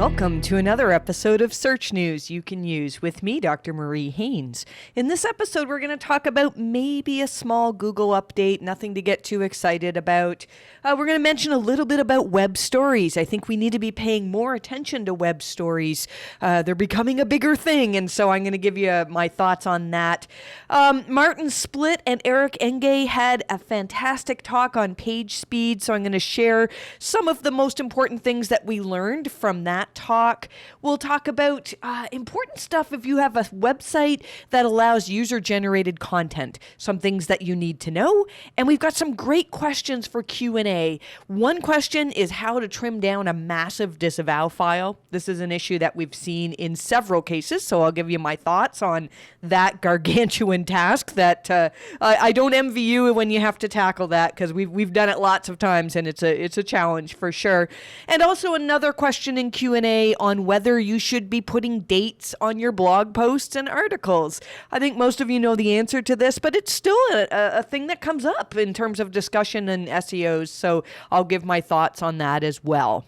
Welcome to another episode of Search News You Can Use with me, Dr. Marie Haynes. In this episode, we're going to talk about maybe a small Google update, nothing to get too excited about. We're going to mention a little bit about web stories. I think we need to be paying more attention to web stories. They're becoming a bigger thing, and so I'm going to give you my thoughts on that. Martin Splitt and Enge had a fantastic talk on page speed, so I'm going to share some of the most important things that we learned from that talk. We'll talk about important stuff if you have a website that allows user-generated content, some things that you need to know, and we've got some great questions for Q&A. One question is how to trim down a massive disavow file. This is an issue that we've seen in several cases, so I'll give you my thoughts on that gargantuan task that I don't envy you when you have to tackle that, because we've done it lots of times, and it's a challenge for sure. And also another question in Q&A on whether you should be putting dates on your blog posts and articles. I think most of you know the answer to this, but it's still a thing that comes up in terms of discussion and SEOs, so I'll give my thoughts on that as well.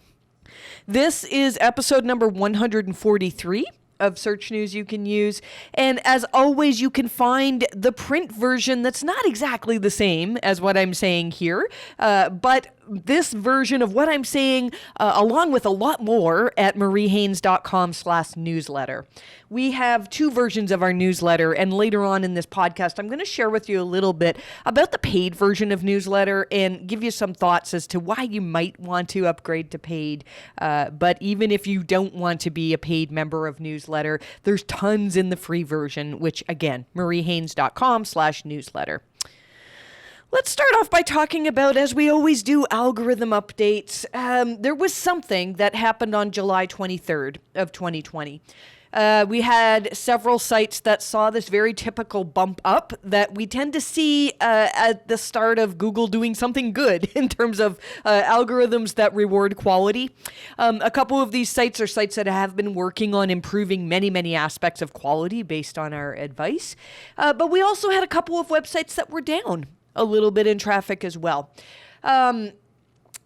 This is episode number 143 of Search News You Can Use. And as always, you can find the print version that's not exactly the same as what I'm saying here, but this version of what I'm saying, along with a lot more, at mariehaynes.com/newsletter. We have two versions of our newsletter, and later on in this podcast, I'm going to share with you a little bit about the paid version of newsletter and give you some thoughts as to why you might want to upgrade to paid. But even if you don't want to be a paid member of newsletter, there's tons in the free version, which again, mariehaynes.com/newsletter. Let's start off by talking about, as we always do, algorithm updates. There was something that happened on July 23rd of 2020. We had several sites that saw this very typical bump up that we tend to see at the start of Google doing something good in terms of algorithms that reward quality. A couple of these sites are sites that have been working on improving many aspects of quality based on our advice. But we also had a couple of websites that were down a little bit in traffic as well.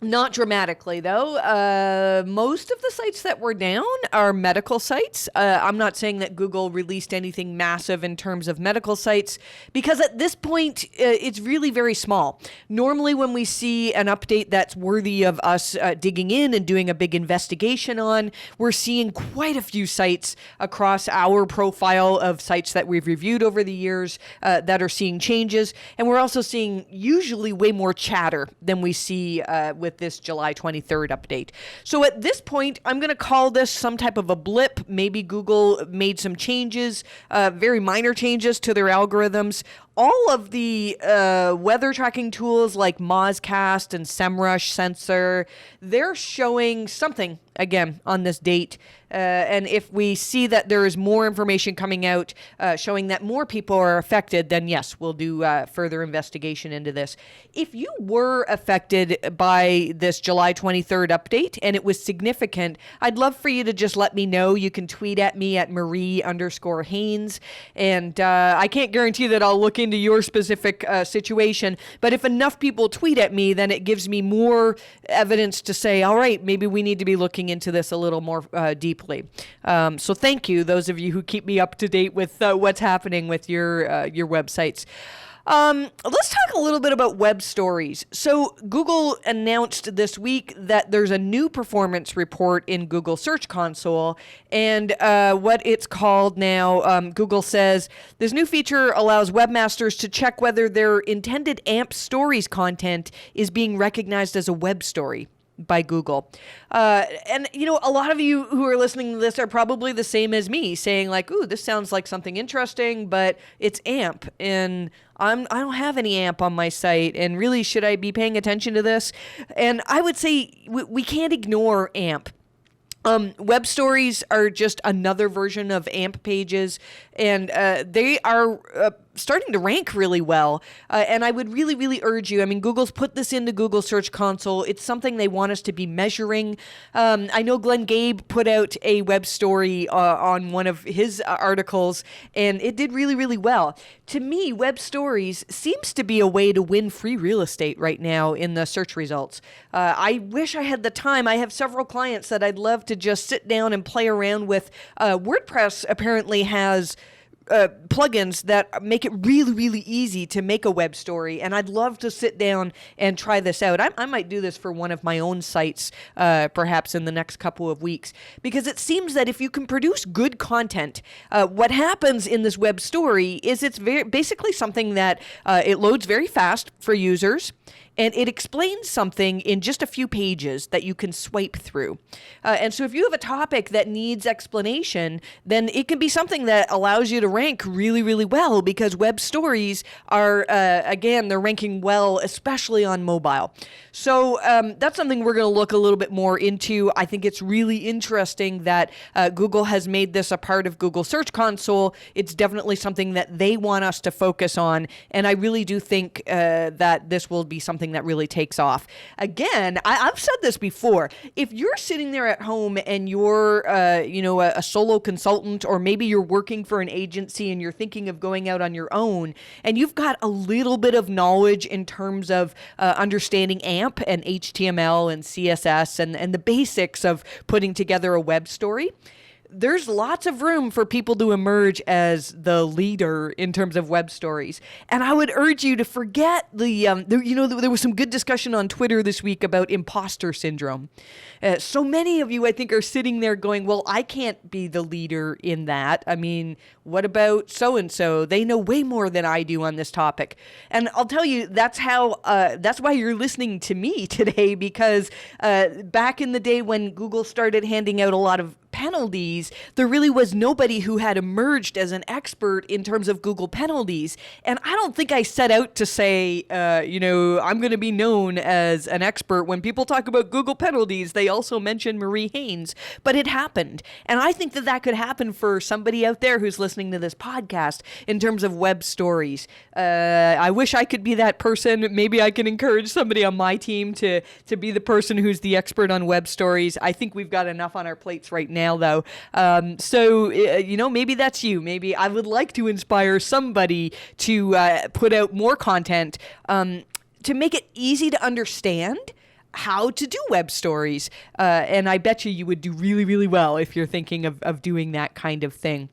Not dramatically, though. Most of the sites that were down are medical sites. I'm not saying that Google released anything massive in terms of medical sites, because at this point, it's really very small. Normally, when we see an update that's worthy of us digging in and doing a big investigation on, we're seeing quite a few sites across our profile of sites that we've reviewed over the years that are seeing changes. And we're also seeing usually way more chatter than we see with this July 23rd update. So at this point, I'm going to call this some type of a blip. Maybe Google made some changes, very minor changes to their algorithms. All of the weather tracking tools like Mozcast and SEMrush Sensor, they're showing something again on this date. And if we see that there is more information coming out showing that more people are affected, then yes, we'll do further investigation into this. If you were affected by this July 23rd update and it was significant, I'd love for you to just let me know. You can tweet at me at Marie_Haynes. And I can't guarantee that I'll look into your specific situation, but if enough people tweet at me, then it gives me more evidence to say, all right, maybe we need to be looking into this a little more deeply. So thank you, those of you who keep me up to date with what's happening with your websites. Let's talk a little bit about web stories. So Google announced this week that there's a new performance report in Google Search Console, and what it's called now, Google says this new feature allows webmasters to check whether their intended AMP stories content is being recognized as a web story by Google. And, you know, a lot of you who are listening to this are probably the same as me, saying like, ooh, this sounds like something interesting, but it's AMP, and I don't have any AMP on my site, and really, should I be paying attention to this? And I would say we can't ignore AMP. Web stories are just another version of AMP pages, and they are starting to rank really well. And I would really, really urge you. I mean, Google's put this into Google Search Console. It's something they want us to be measuring. I know Glenn Gabe put out a web story on one of his articles, and it did really, really well. To me, web stories seems to be a way to win free real estate right now in the search results. I wish I had the time. I have several clients that I'd love to just sit down and play around with. WordPress apparently has plugins that make it really, really easy to make a web story. And I'd love to sit down and try this out. I might do this for one of my own sites, perhaps in the next couple of weeks, because it seems that if you can produce good content, what happens in this web story is it's basically something that it loads very fast for users. And it explains something in just a few pages that you can swipe through. And so if you have a topic that needs explanation, then it can be something that allows you to rank really, really well, because web stories are, again, they're ranking well, especially on mobile. So that's something we're going to look a little bit more into. I think it's really interesting that Google has made this a part of Google Search Console. It's definitely something that they want us to focus on. And I really do think that this will be something that really takes off. Again, I've said this before. If you're sitting there at home and you're, a solo consultant, or maybe you're working for an agency and you're thinking of going out on your own, and you've got a little bit of knowledge in terms of understanding AMP and HTML and CSS and the basics of putting together a web story, there's lots of room for people to emerge as the leader in terms of web stories. And I would urge you to forget there was some good discussion on Twitter this week about imposter syndrome. So many of you, I think, are sitting there going, well, I can't be the leader in that. I mean, what about so-and-so? They know way more than I do on this topic. And I'll tell you, that's why you're listening to me today, because back in the day when Google started handing out a lot of penalties, there really was nobody who had emerged as an expert in terms of Google penalties. And I don't think I set out to say, I'm going to be known as an expert. When people talk about Google penalties, they also mention Marie Haynes, but it happened. And I think that could happen for somebody out there who's listening to this podcast in terms of web stories. I wish I could be that person. Maybe I can encourage somebody on my team to be the person who's the expert on web stories. I think we've got enough on our plates right now, though. Maybe that's you. Maybe I would like to inspire somebody to put out more content to make it easy to understand how to do web stories. And I bet you would do really, really well if you're thinking of doing that kind of thing.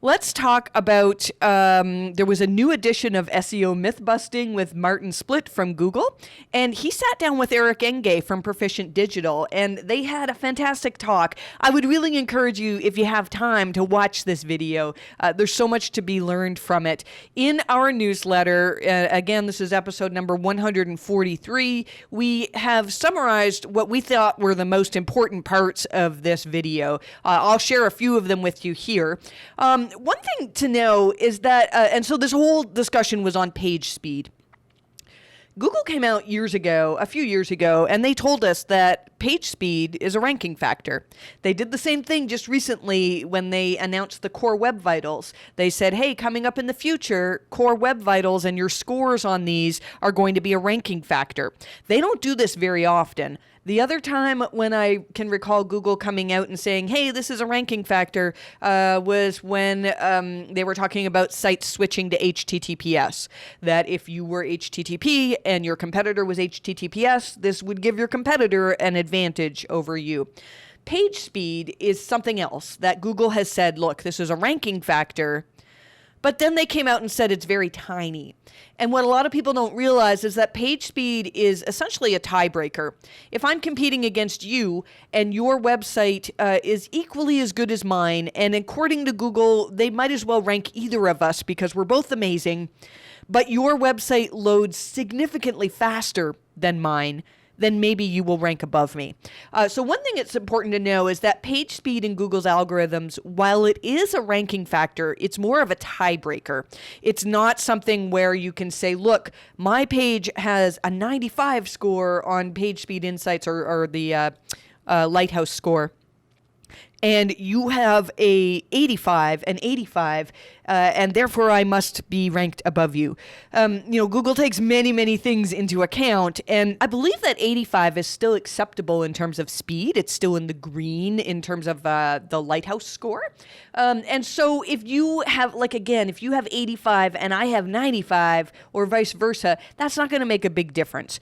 Let's talk about, there was a new edition of SEO Myth-Busting with Martin Splitt from Google, and he sat down with Enge from Proficient Digital, and they had a fantastic talk. I would really encourage you, if you have time, to watch this video. There's so much to be learned from it. In our newsletter, again, this is episode number 143, we have summarized what we thought were the most important parts of this video. I'll share a few of them with you here. One thing to know is that, and so this whole discussion was on page speed. Google came out a few years ago, and they told us that page speed is a ranking factor. They did the same thing just recently when they announced the Core Web Vitals. They said, hey, coming up in the future, Core Web Vitals and your scores on these are going to be a ranking factor. They don't do this very often. The other time when I can recall Google coming out and saying, hey, this is a ranking factor, was when they were talking about sites switching to HTTPS. That if you were HTTP and your competitor was HTTPS, this would give your competitor an advantage over you. Page speed is something else that Google has said, look, this is a ranking factor. But then they came out and said it's very tiny. And what a lot of people don't realize is that page speed is essentially a tiebreaker. If I'm competing against you and your website is equally as good as mine, and according to Google, they might as well rank either of us because we're both amazing, but your website loads significantly faster than mine, then maybe you will rank above me. So one thing that's important to know is that page speed in Google's algorithms, while it is a ranking factor, it's more of a tiebreaker. It's not something where you can say, look, my page has a 95 score on Page Speed Insights or the Lighthouse score. and you have a 85, and therefore I must be ranked above you. Google takes many, many things into account, and I believe that 85 is still acceptable in terms of speed. It's still in the green in terms of the Lighthouse score. And so if you have, if you have 85 and I have 95, or vice versa, that's not going to make a big difference.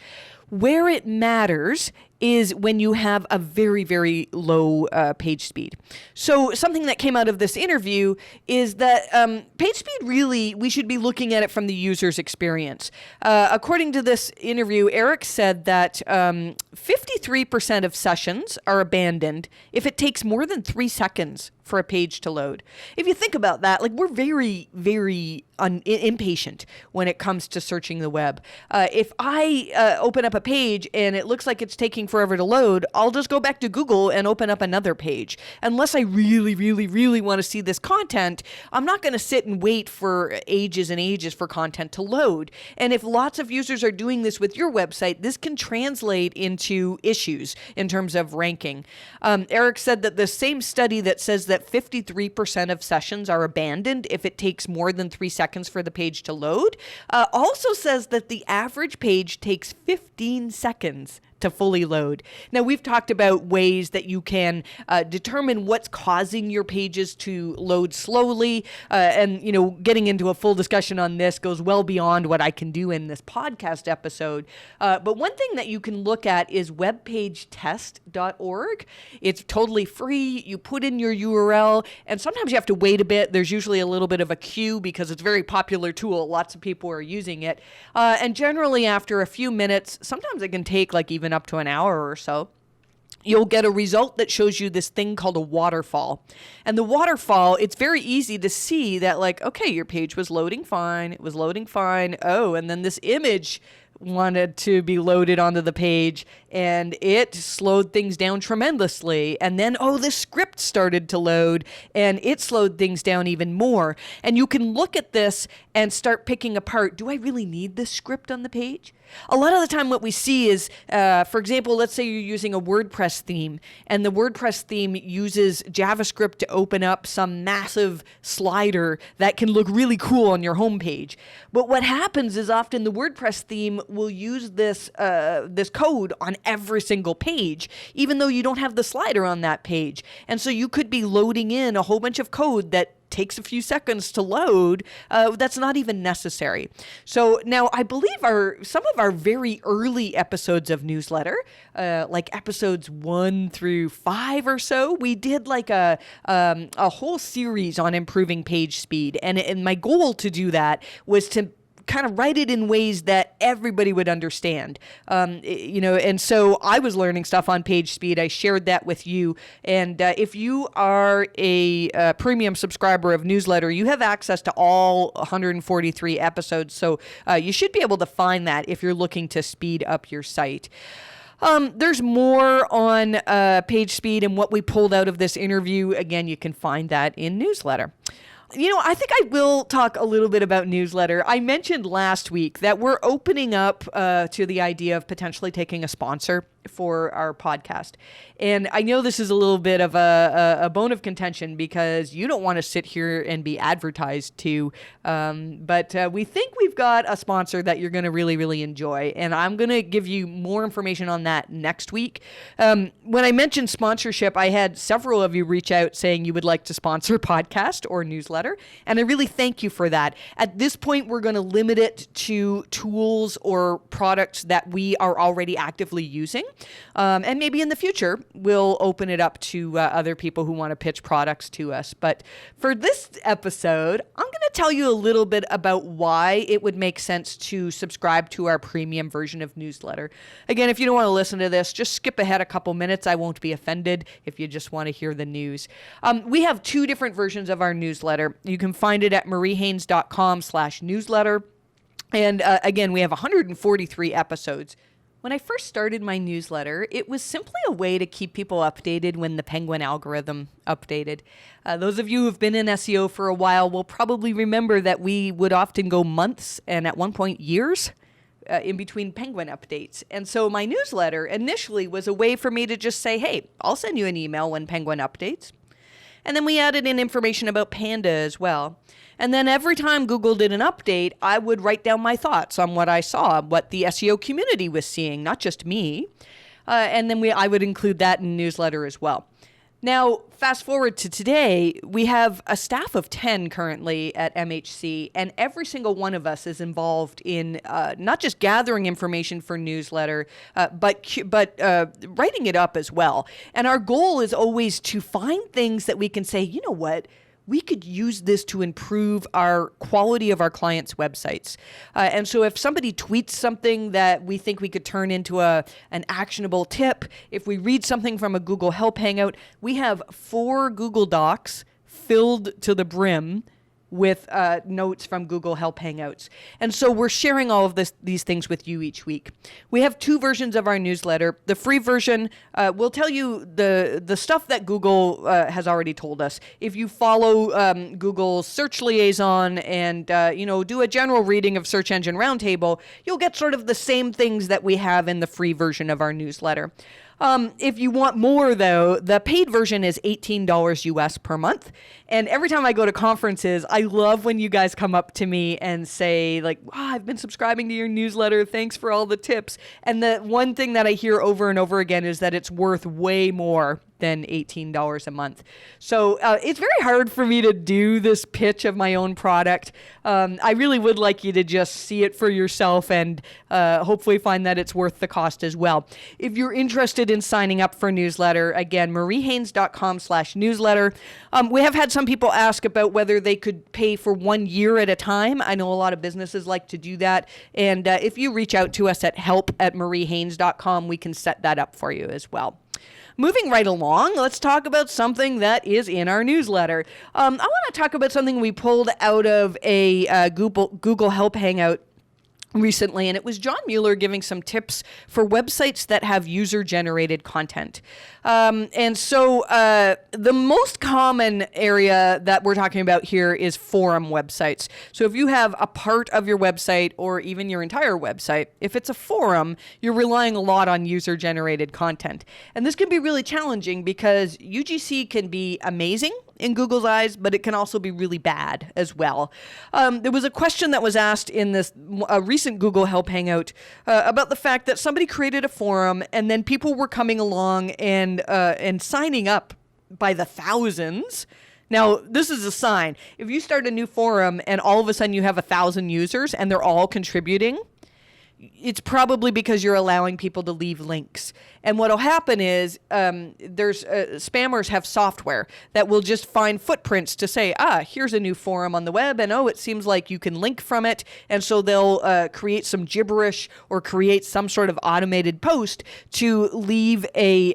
Where it matters is when you have a very, very low page speed. So something that came out of this interview is that page speed, really, we should be looking at it from the user's experience. According to this interview, Eric said that 53% of sessions are abandoned if it takes more than 3 seconds for a page to load. If you think about that, we're very, very impatient when it comes to searching the web. If I open up a page and it looks like it's taking forever to load, I'll just go back to Google and open up another page. Unless I really, really, really want to see this content, I'm not going to sit and wait for ages and ages for content to load. And if lots of users are doing this with your website, this can translate into issues in terms of ranking. Eric said that the same study that says that 53% of sessions are abandoned if it takes more than 3 seconds for the page to load, also says that the average page takes 15 seconds to fully load. Now, we've talked about ways that you can determine what's causing your pages to load slowly, and getting into a full discussion on this goes well beyond what I can do in this podcast episode. But one thing that you can look at is webpagetest.org. It's totally free. You put in your URL, and sometimes you have to wait a bit. There's usually a little bit of a queue because it's a very popular tool. Lots of people are using it. And generally after a few minutes, sometimes it can take even up to an hour or so, you'll get a result that shows you this thing called a waterfall. And the waterfall, it's very easy to see that okay, your page was loading fine. It was loading fine. Oh, and then this image wanted to be loaded onto the page and it slowed things down tremendously. And then, this script started to load and it slowed things down even more. And you can look at this and start picking apart, do I really need this script on the page? A lot of the time what we see is, for example, let's say you're using a WordPress theme and the WordPress theme uses JavaScript to open up some massive slider that can look really cool on your homepage. But what happens is often the WordPress theme will use this code on every single page, even though you don't have the slider on that page. And so you could be loading in a whole bunch of code that takes a few seconds to load, that's not even necessary. So now I believe some of our very early episodes of newsletter, like episodes 1 through 5 or so, we did a whole series on improving page speed. And my goal to do that was to kind of write it in ways that everybody would understand. And so I was learning stuff on page speed. I shared that with you. And if you are a premium subscriber of newsletter, you have access to all 143 episodes. So you should be able to find that if you're looking to speed up your site. There's more on page speed and what we pulled out of this interview. Again, you can find that in newsletter. I think I will talk a little bit about newsletter. I mentioned last week that we're opening up to the idea of potentially taking a sponsor for our podcast. And I know this is a little bit of a bone of contention because you don't want to sit here and be advertised to. But we think we've got a sponsor that you're going to really, really enjoy. And I'm going to give you more information on that next week. When I mentioned sponsorship, I had several of you reach out saying you would like to sponsor podcast or newsletter. And I really thank you for that. At this point, we're going to limit it to tools or products that we are already actively using. And maybe in the future, we'll open it up to other people who want to pitch products to us. But for this episode, I'm going to tell you a little bit about why it would make sense to subscribe to our premium version of newsletter. Again, if you don't want to listen to this, just skip ahead a couple minutes. I won't be offended if you just want to hear the news. We have 2 different versions of our newsletter. You can find it at mariehaynes.com/newsletter. And again, we have 143 episodes. When I first started my newsletter, it was simply a way to keep people updated when the Penguin algorithm updated. Those of you who've been in SEO for a while will probably remember that we would often go months and at one point years in between Penguin updates. And so my newsletter initially was a way for me to just say, hey, I'll send you an email when Penguin updates. And then we added in information about Panda as well. And then every time Google did an update, I would write down my thoughts on what I saw, what the SEO community was seeing, not just me. And then I would include that in the newsletter as well. Now, fast forward to today, we have a staff of 10 currently at MHC, and every single one of us is involved in not just gathering information for newsletter, but writing it up as well. And our goal is always to find things that we can say, you know what? We could use this to improve our quality of our clients' websites. And so if somebody tweets something that we think we could turn into an actionable tip, if we read something from a Google Help Hangout, we have 4 Google Docs filled to the brim with notes from Google Help Hangouts. And so we're sharing all of these things with you each week. We have 2 versions of our newsletter. The free version will tell you the stuff that Google has already told us. If you follow Google's search liaison and do a general reading of Search Engine Roundtable, you'll get sort of the same things that we have in the free version of our newsletter. If you want more, though, the paid version is $18 US per month. And every time I go to conferences, I love when you guys come up to me and say, like, wow, I've been subscribing to your newsletter. Thanks for all the tips. And the one thing that I hear over and over again is that it's worth way more than $18 a month. So it's very hard for me to do this pitch of my own product. I really would like you to just see it for yourself and hopefully find that it's worth the cost as well. If you're interested in signing up for a newsletter, again, mariehaynes.com/newsletter. We have had some people ask about whether they could pay for 1 year at a time. I know a lot of businesses like to do that. And if you reach out to us at help@mariehaynes.com, we can set that up for you as well. Moving right along, let's talk about something that is in our newsletter. I want to talk about something we pulled out of a Google Help Hangout recently, and it was John Mueller giving some tips for websites that have user-generated content. And so the most common area that we're talking about here is forum websites. So if you have a part of your website or even your entire website, if it's a forum, you're relying a lot on user-generated content. And this can be really challenging because UGC can be amazing in Google's eyes, but it can also be really bad as well. There was a question that was asked in this recent Google Help Hangout about the fact that somebody created a forum and then people were coming along and signing up by the thousands. Now, this is a sign. If you start a new forum and all of a sudden you have 1,000 users and they're all contributing, it's probably because you're allowing people to leave links. And what'll happen is spammers have software that will just find footprints to say, here's a new forum on the web, and it seems like you can link from it. And so they'll create some gibberish or create some sort of automated post to leave a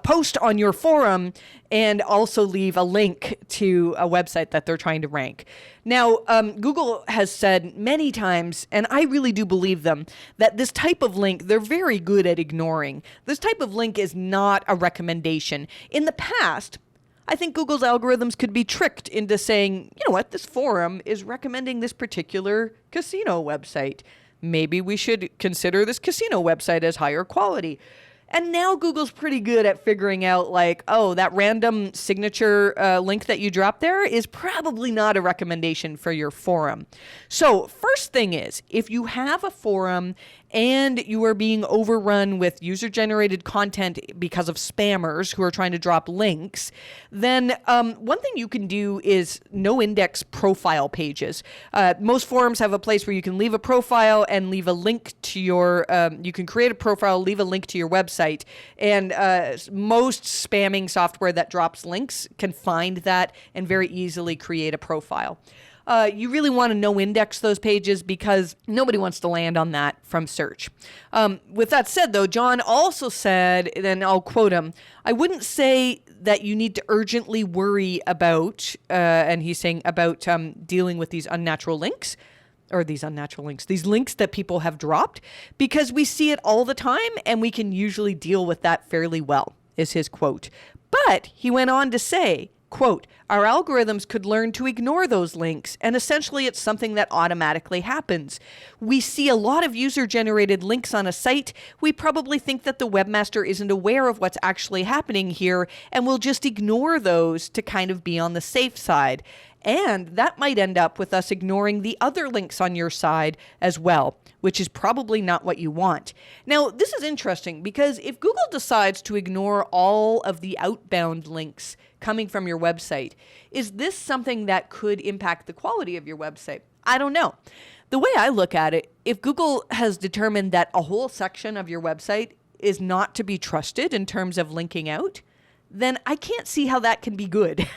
post on your forum and also leave a link to a website that they're trying to rank. Now, Google has said many times, and I really do believe them, that this type of link, they're very good at ignoring. This type of link is not a recommendation. In the past, I think Google's algorithms could be tricked into saying, you know what, this forum is recommending this particular casino website. Maybe we should consider this casino website as higher quality. And now Google's pretty good at figuring out that random signature link that you dropped there is probably not a recommendation for your forum. So first thing is, if you have a forum and you are being overrun with user-generated content because of spammers who are trying to drop links, then one thing you can do is no-index profile pages. Most forums have a place where you can leave a profile and leave a link to your, you can create a profile, leave a link to your website, and most spamming software that drops links can find that and very easily create a profile. You really want to no-index those pages because nobody wants to land on that from search. With that said, though, John also said, and I'll quote him, I wouldn't say that you need to urgently worry about, and he's saying about dealing with these unnatural links, these links that people have dropped, because we see it all the time and we can usually deal with that fairly well, is his quote. But he went on to say, Quote, our algorithms could learn to ignore those links, and essentially it's something that automatically happens. We see a lot of user-generated links on a site. We probably think that the webmaster isn't aware of what's actually happening here, and will just ignore those to kind of be on the safe side. And that might end up with us ignoring the other links on your side as well, which is probably not what you want. Now, this is interesting because if Google decides to ignore all of the outbound links coming from your website, is this something that could impact the quality of your website? I don't know. The way I look at it, if Google has determined that a whole section of your website is not to be trusted in terms of linking out, then I can't see how that can be good.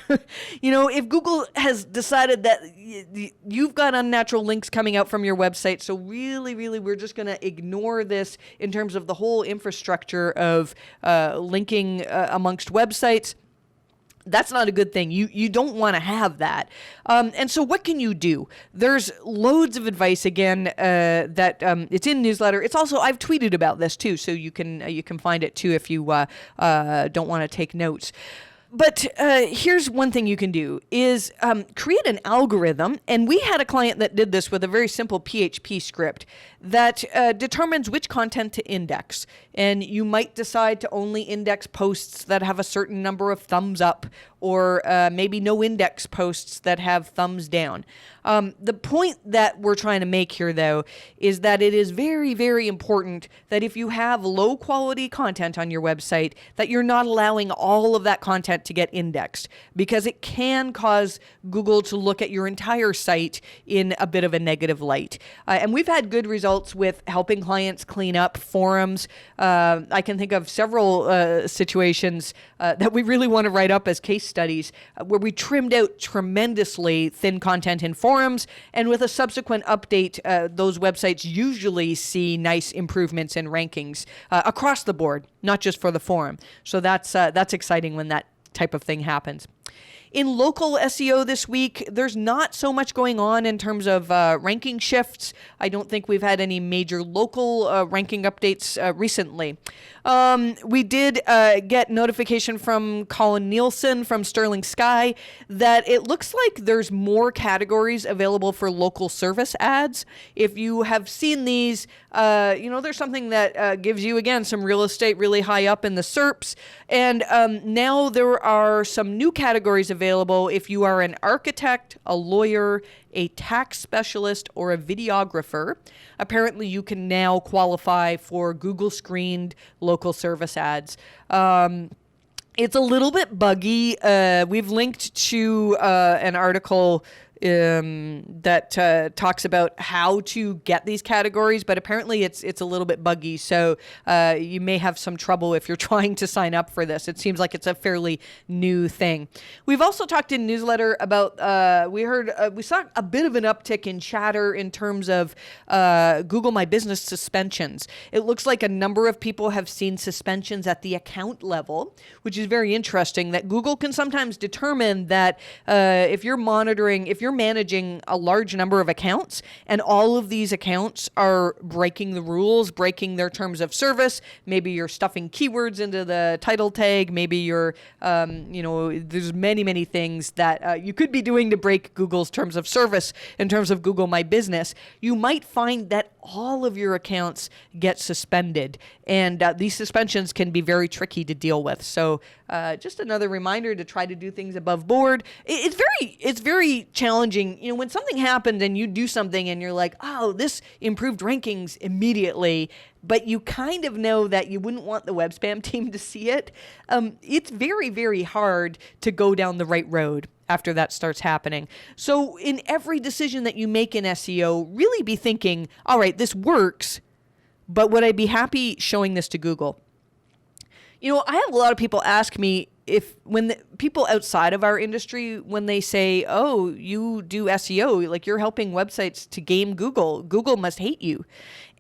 If Google has decided that you've got unnatural links coming out from your website, so really, we're just going to ignore this in terms of the whole infrastructure of linking amongst websites, that's not a good thing. You don't want to have that. And so what can you do? There's loads of advice again that it's in newsletter. It's also, I've tweeted about this too, so you can find it too if you don't want to take notes. But here's one thing you can do is create an algorithm. And we had a client that did this with a very simple PHP script that determines which content to index. And you might decide to only index posts that have a certain number of thumbs up, or maybe no index posts that have thumbs down. The point that we're trying to make here, though, is that it is very, very important that if you have low quality content on your website, that you're not allowing all of that content to get indexed, because it can cause Google to look at your entire site in a bit of a negative light. And we've had good results with helping clients clean up forums. I can think of several situations that we really want to write up as case studies where we trimmed out tremendously thin content in forums, and with a subsequent update, those websites usually see nice improvements in rankings across the board, not just for the forum. So that's exciting when that type of thing happens. In local SEO this week, there's not so much going on in terms of ranking shifts. I don't think we've had any major local ranking updates recently. We did get notification from Colin Nielsen from Sterling Sky that it looks like there's more categories available for local service ads. If you have seen these, there's something that gives you, again, some real estate really high up in the SERPs. And now there are some new categories available if you are an architect, a lawyer, a tax specialist, or a videographer. Apparently, you can now qualify for Google screened local service ads. It's a little bit buggy. We've linked to an article that talks about how to get these categories, but apparently it's a little bit buggy. So you may have some trouble if you're trying to sign up for this. It seems like it's a fairly new thing. We've also talked in newsletter about, we saw a bit of an uptick in chatter in terms of Google My Business suspensions. It looks like a number of people have seen suspensions at the account level, which is very interesting, that Google can sometimes determine that if you're managing a large number of accounts and all of these accounts are breaking the rules, breaking their terms of service, maybe you're stuffing keywords into the title tag, maybe you're, there's many things that you could be doing to break Google's terms of service in terms of Google My Business. You might find that all of your accounts get suspended, and these suspensions can be very tricky to deal with. So just another reminder to try to do things above board. It's very challenging. When something happened and you do something and you're like, oh, this improved rankings immediately, but you kind of know that you wouldn't want the web spam team to see it. It's very, very hard to go down the right road after that starts happening. So in every decision that you make in SEO, really be thinking, all right, this works, but would I be happy showing this to Google? I have a lot of people ask me when the people outside of our industry, when they say, oh, you do SEO, like you're helping websites to game Google, Google must hate you.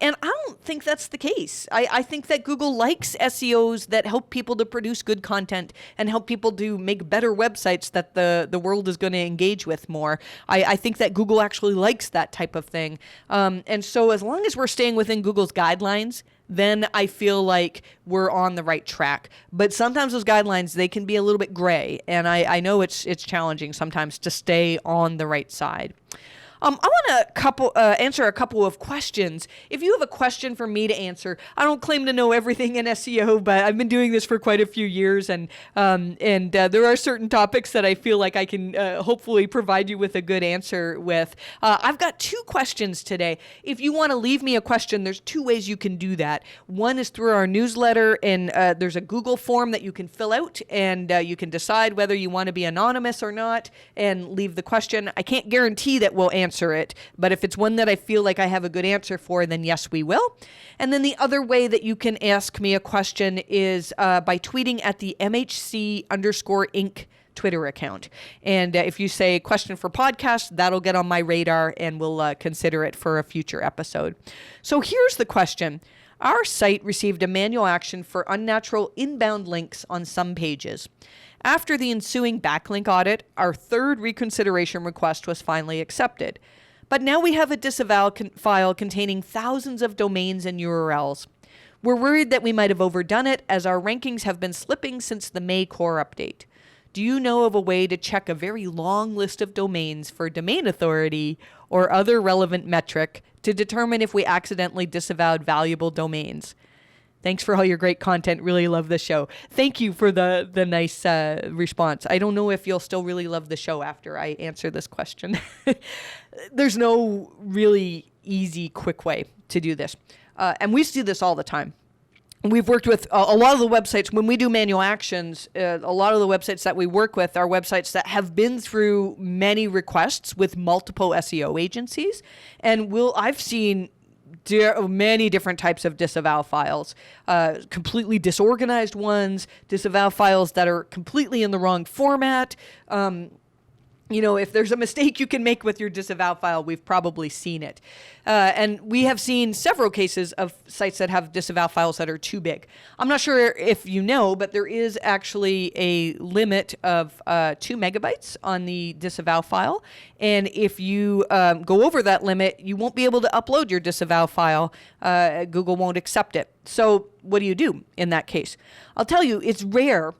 And I don't think that's the case. I think that Google likes SEOs that help people to produce good content and help people to make better websites that the world is going to engage with more. I think that Google actually likes that type of thing. And so as long as we're staying within Google's guidelines, then I feel like we're on the right track. But sometimes those guidelines, they can be a little bit gray, and I know it's challenging sometimes to stay on the right side. I want to answer a couple of questions. If you have a question for me to answer, I don't claim to know everything in SEO, but I've been doing this for quite a few years, and there are certain topics that I feel like I can hopefully provide you with a good answer with. I've got 2 questions today. If you want to leave me a question, there's 2 ways you can do that. One is through our newsletter, and there's a Google form that you can fill out, and you can decide whether you want to be anonymous or not and leave the question. I can't guarantee that we'll answer it, but if it's one that I feel like I have a good answer for, then yes, we will. And then the other way that you can ask me a question is by tweeting at the MHC_Inc. Twitter account. And if you say question for podcast, that'll get on my radar and we'll consider it for a future episode. So here's the question. Our site received a manual action for unnatural inbound links on some pages. After the ensuing backlink audit, our 3rd reconsideration request was finally accepted. But now we have a disavow file containing thousands of domains and URLs. We're worried that we might have overdone it, as our rankings have been slipping since the May core update. Do you know of a way to check a very long list of domains for domain authority or other relevant metric to determine if we accidentally disavowed valuable domains? Thanks for all your great content. Really love the show. Thank you for the nice response. I don't know if you'll still really love the show after I answer this question. There's no really easy, quick way to do this. And we do this all the time. We've worked with a lot of the websites. When we do manual actions, a lot of the websites that we work with are websites that have been through many requests with multiple SEO agencies. And I've seen many different types of disavow files, completely disorganized ones, disavow files that are completely in the wrong format. If there's a mistake you can make with your disavow file, we've probably seen it. And we have seen several cases of sites that have disavow files that are too big. I'm not sure if you know, but there is actually a limit of 2 megabytes on the disavow file. And if you go over that limit, you won't be able to upload your disavow file. Google won't accept it. So what do you do in that case? I'll tell you, it's rare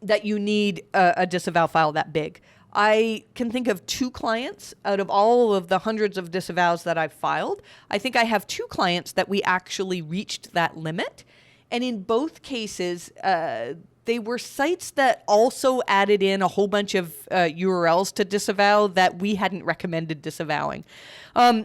that you need a disavow file that big. I can think of 2 clients out of all of the hundreds of disavows that I've filed. I think I have 2 clients that we actually reached that limit. And in both cases, they were sites that also added in a whole bunch of URLs to disavow that we hadn't recommended disavowing.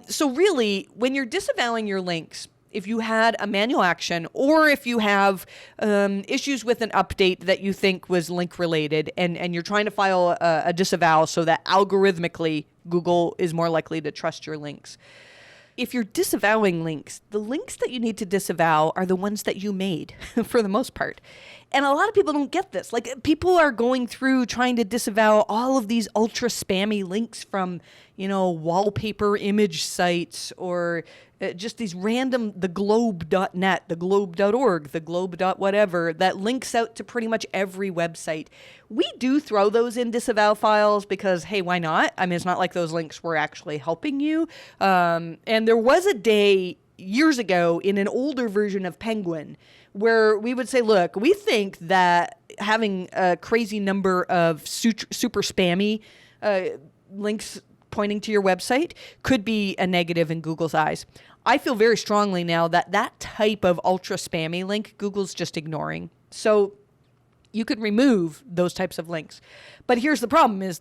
So really, when you're disavowing your links, if you had a manual action or if you have issues with an update that you think was link related and you're trying to file a disavow so that algorithmically Google is more likely to trust your links. If you're disavowing links, the links that you need to disavow are the ones that you made for the most part. And a lot of people don't get this. Like, people are going through trying to disavow all of these ultra spammy links from, wallpaper image sites or just these random, the globe.net, the globe.org, the globe.whatever, that links out to pretty much every website. We do throw those in disavow files because, hey, why not? I mean, it's not like those links were actually helping you. And there was a day years ago in an older version of Penguin where we would say, look, we think that having a crazy number of super spammy links pointing to your website could be a negative in Google's eyes. I feel very strongly now that that type of ultra spammy link, Google's just ignoring. So you could remove those types of links. But here's the problem is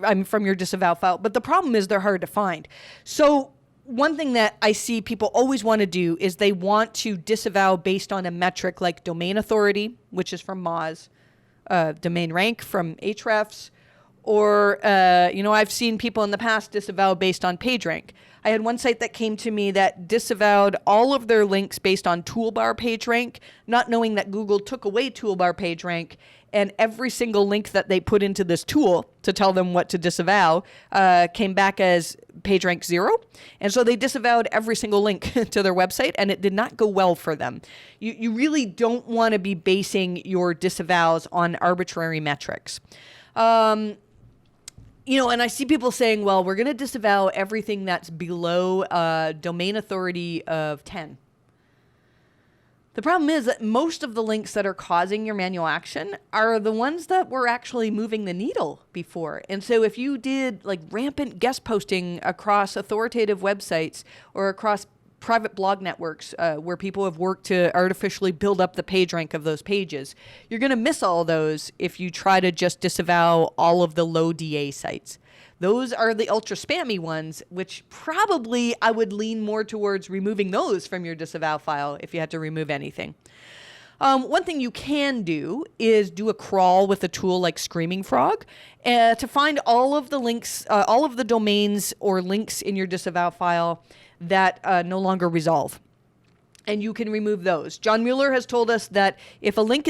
I'm from your disavow file, but the problem is they're hard to find. So one thing that I see people always want to do is they want to disavow based on a metric like domain authority, which is from Moz, domain rank from Ahrefs, or, I've seen people in the past disavow based on PageRank. I had one site that came to me that disavowed all of their links based on toolbar PageRank, not knowing that Google took away toolbar PageRank, and every single link that they put into this tool to tell them what to disavow came back as PageRank 0. And so they disavowed every single link to their website, and it did not go well for them. You really don't want to be basing your disavows on arbitrary metrics. And I see people saying, well, we're going to disavow everything that's below domain authority of 10. The problem is that most of the links that are causing your manual action are the ones that were actually moving the needle before. And so if you did like rampant guest posting across authoritative websites or across private blog networks where people have worked to artificially build up the page rank of those pages, you're going to miss all those if you try to just disavow all of the low DA sites. Those are the ultra spammy ones, which probably I would lean more towards removing those from your disavow file if you had to remove anything. One thing you can do is do a crawl with a tool like Screaming Frog to find all of the links, all of the domains or links in your disavow file that no longer resolve. And you can remove those. John Mueller has told us that if a page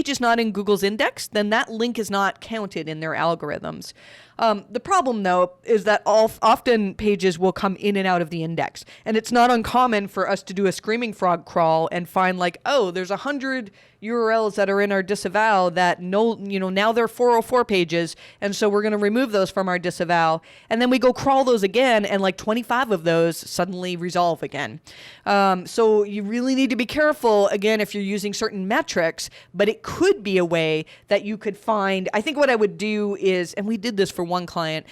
is not in Google's index, then that link is not counted in their algorithms. The problem, though, is that often pages will come in and out of the index. And it's not uncommon for us to do a Screaming Frog crawl and find like, oh, there's 100 URLs that are in our disavow that now they're 404 pages. And so we're going to remove those from our disavow. And then we go crawl those again, and like 25 of those suddenly resolve again. So you really need to be careful, again, if you're using certain metrics, but it could be a way that you could find. I think what I would do is, and we did this for one client,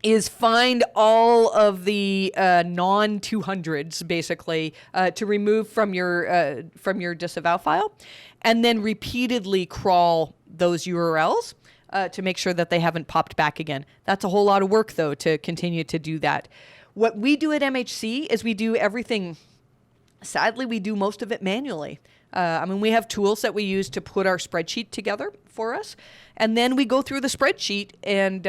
is find all of the non-200s basically to remove from your disavow file, and then repeatedly crawl those URLs to make sure that they haven't popped back again. That's a whole lot of work, though, to continue to do that. What we do at MHC is we do everything. Sadly, we do most of it manually. We have tools that we use to put our spreadsheet together for us. And then we go through the spreadsheet and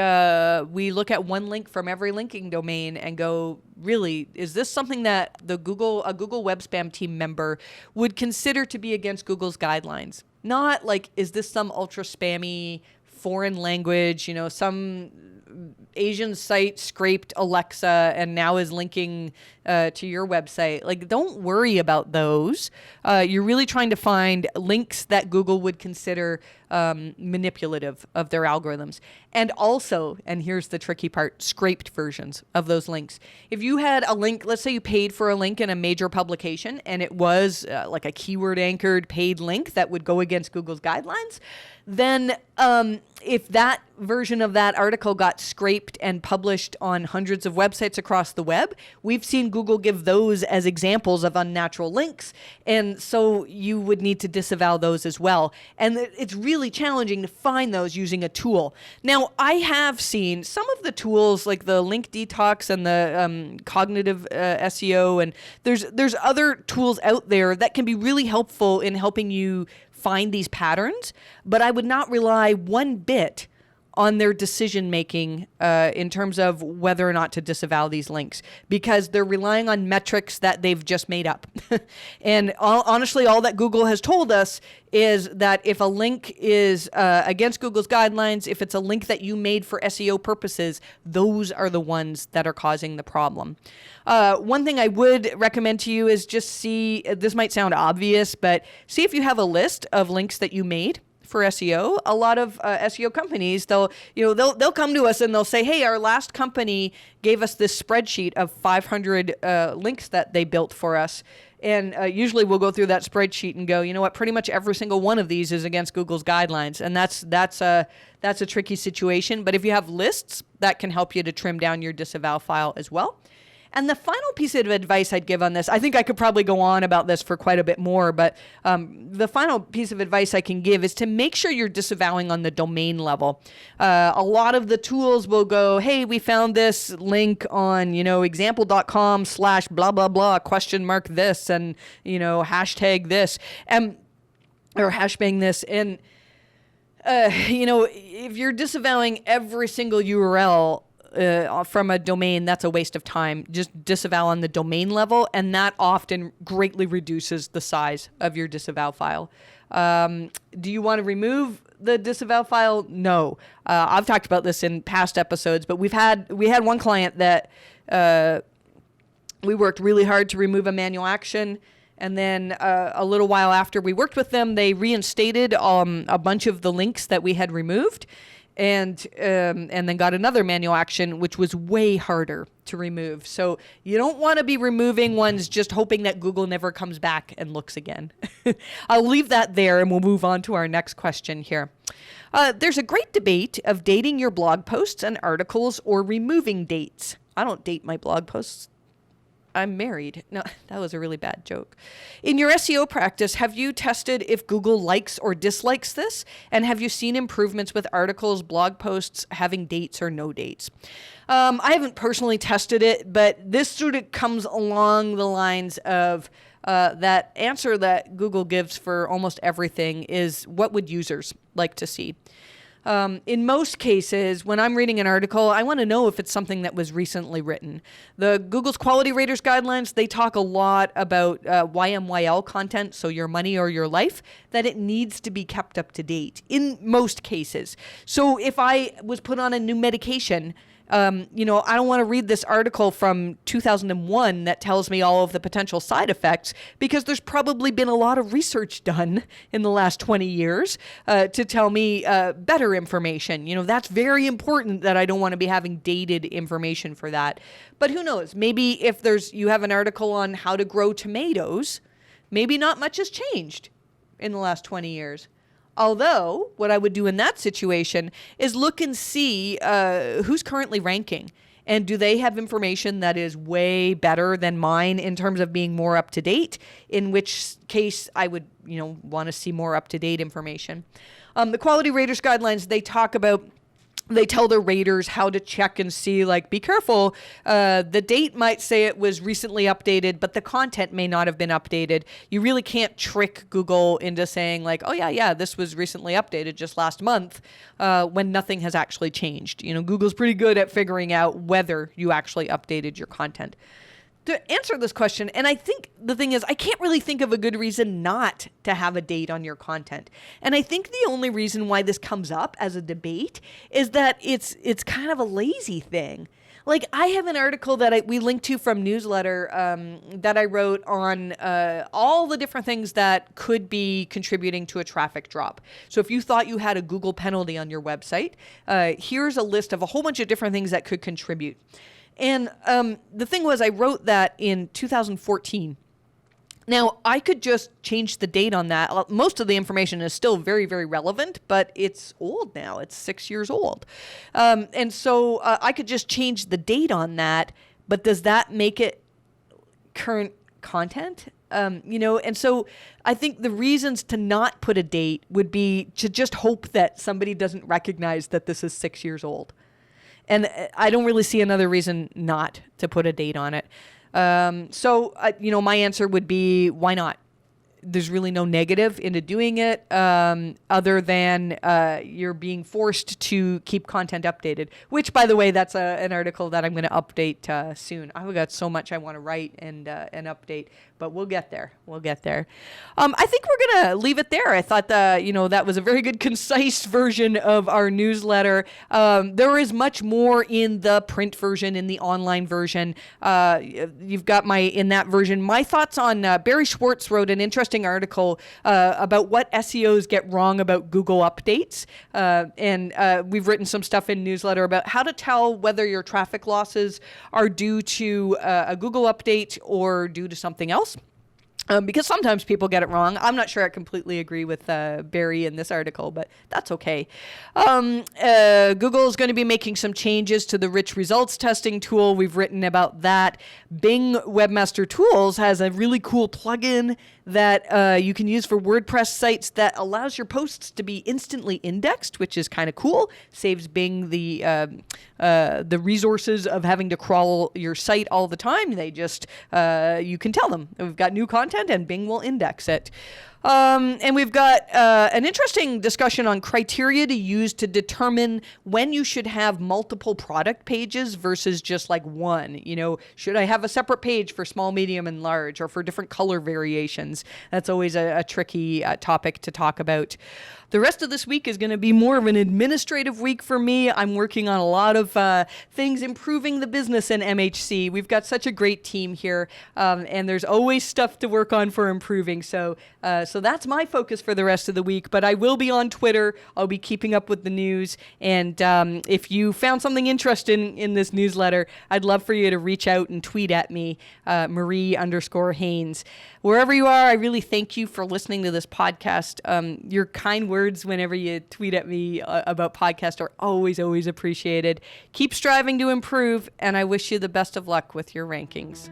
we look at one link from every linking domain and go, really, is this something that a Google Web Spam team member would consider to be against Google's guidelines? Not like, is this some ultra spammy foreign language, some Asian site scraped Alexa and now is linking to your website. Like, don't worry about those. You're really trying to find links that Google would consider manipulative of their algorithms. And also, and here's the tricky part, scraped versions of those links. If you had a link, let's say you paid for a link in a major publication and it was like a keyword anchored paid link that would go against Google's guidelines, then if that version of that article got scraped and published on hundreds of websites across the web, we've seen Google give those as examples of unnatural links. And so you would need to disavow those as well. And it's really challenging to find those using a tool. Now, I have seen some of the tools like the Link Detox and the cognitive SEO, and there's other tools out there that can be really helpful in helping you find these patterns, but I would not rely one bit on their decision making in terms of whether or not to disavow these links, because they're relying on metrics that they've just made up. And honestly, all that Google has told us is that if a link is against Google's guidelines, if it's a link that you made for SEO purposes, those are the ones that are causing the problem. One thing I would recommend to you is just see, this might sound obvious, but see if you have a list of links that you made for SEO. A lot of SEO companies, they'll come to us and they'll say, hey, our last company gave us this spreadsheet of 500 links that they built for us. And usually we'll go through that spreadsheet and go, you know what, pretty much every single one of these is against Google's guidelines. And that's a tricky situation. But if you have lists, that can help you to trim down your disavow file as well. And the final piece of advice I'd give on this, I think I could probably go on about this for quite a bit more, but the final piece of advice I can give is to make sure you're disavowing on the domain level. A lot of the tools will go, hey, we found this link on, example.com/ blah, blah, blah, ! This, and, hashtag this, or hashbang this. And, if you're disavowing every single URL, from a domain, that's a waste of time. Just disavow on the domain level, and that often greatly reduces the size of your disavow file. Do you want to remove the disavow file? No. I've talked about this in past episodes, but we had one client that we worked really hard to remove a manual action, and then a little while after we worked with them, they reinstated a bunch of the links that we had removed. and then got another manual action, which was way harder to remove. So you don't want to be removing ones just hoping that Google never comes back and looks again. I'll leave that there and we'll move on to our next question here. There's a great debate of dating your blog posts and articles or removing dates. I don't date my blog posts. I'm married. No, that was a really bad joke. In your SEO practice, have you tested if Google likes or dislikes this? And have you seen improvements with articles, blog posts having dates or no dates? I haven't personally tested it, but this sort of comes along the lines of that answer that Google gives for almost everything is what would users like to see? In most cases, when I'm reading an article, I want to know if it's something that was recently written. The Google's Quality Raters Guidelines, they talk a lot about YMYL content, so your money or your life, that it needs to be kept up to date in most cases. So if I was put on a new medication, I don't want to read this article from 2001 that tells me all of the potential side effects because there's probably been a lot of research done in the last 20 years to tell me better information. That's very important that I don't want to be having dated information for that. But who knows? Maybe if you have an article on how to grow tomatoes, maybe not much has changed in the last 20 years. Although, what I would do in that situation is look and see who's currently ranking. And do they have information that is way better than mine in terms of being more up to date? In which case, I would, want to see more up to date information. The Quality Raters Guidelines, they tell their raters how to check and see, be careful. The date might say it was recently updated, but the content may not have been updated. You really can't trick Google into saying oh yeah, this was recently updated just last month when nothing has actually changed. Google's pretty good at figuring out whether you actually updated your content. To answer this question, and I think the thing is, I can't really think of a good reason not to have a date on your content. And I think the only reason why this comes up as a debate is that it's kind of a lazy thing. I have an article that we linked to from newsletter that I wrote on all the different things that could be contributing to a traffic drop. So if you thought you had a Google penalty on your website, here's a list of a whole bunch of different things that could contribute. And the thing was, I wrote that in 2014. Now, I could just change the date on that. Most of the information is still very, very relevant, but it's old now. It's 6 years old. And so I could just change the date on that, but does that make it current content? And so I think the reasons to not put a date would be to just hope that somebody doesn't recognize that this is 6 years old. And I don't really see another reason not to put a date on it. So my answer would be, why not? There's really no negative into doing it other than you're being forced to keep content updated, which, by the way, that's an article that I'm going to update soon. I've got so much I want to write and update, but we'll get there. I think we're going to leave it there. I thought that was a very good, concise version of our newsletter. There is much more in the print version, in the online version. You've got in that version, my thoughts on Barry Schwartz wrote an interesting article about what SEOs get wrong about Google updates. And we've written some stuff in newsletter about how to tell whether your traffic losses are due to a Google update or due to something else. Because sometimes people get it wrong. I'm not sure I completely agree with Barry in this article, but that's okay. Google is going to be making some changes to the rich results testing tool. We've written about that. Bing Webmaster Tools has a really cool plugin that you can use for WordPress sites that allows your posts to be instantly indexed, which is kind of cool. Saves Bing the resources of having to crawl your site all the time. They just, you can tell them, we've got new content and Bing will index it. And we've got an interesting discussion on criteria to use to determine when you should have multiple product pages versus just one. Should I have a separate page for small, medium, and large, or for different color variations? That's always a tricky topic to talk about. The rest of this week is going to be more of an administrative week for me. I'm working on a lot of things improving the business in MHC. We've got such a great team here, and there's always stuff to work on for improving. So that's my focus for the rest of the week. But I will be on Twitter. I'll be keeping up with the news. And if you found something interesting in this newsletter, I'd love for you to reach out and tweet at me, Marie_Haynes. Wherever you are, I really thank you for listening to this podcast. Your kind words whenever you tweet at me about podcast are always, always appreciated. Keep striving to improve, and I wish you the best of luck with your rankings.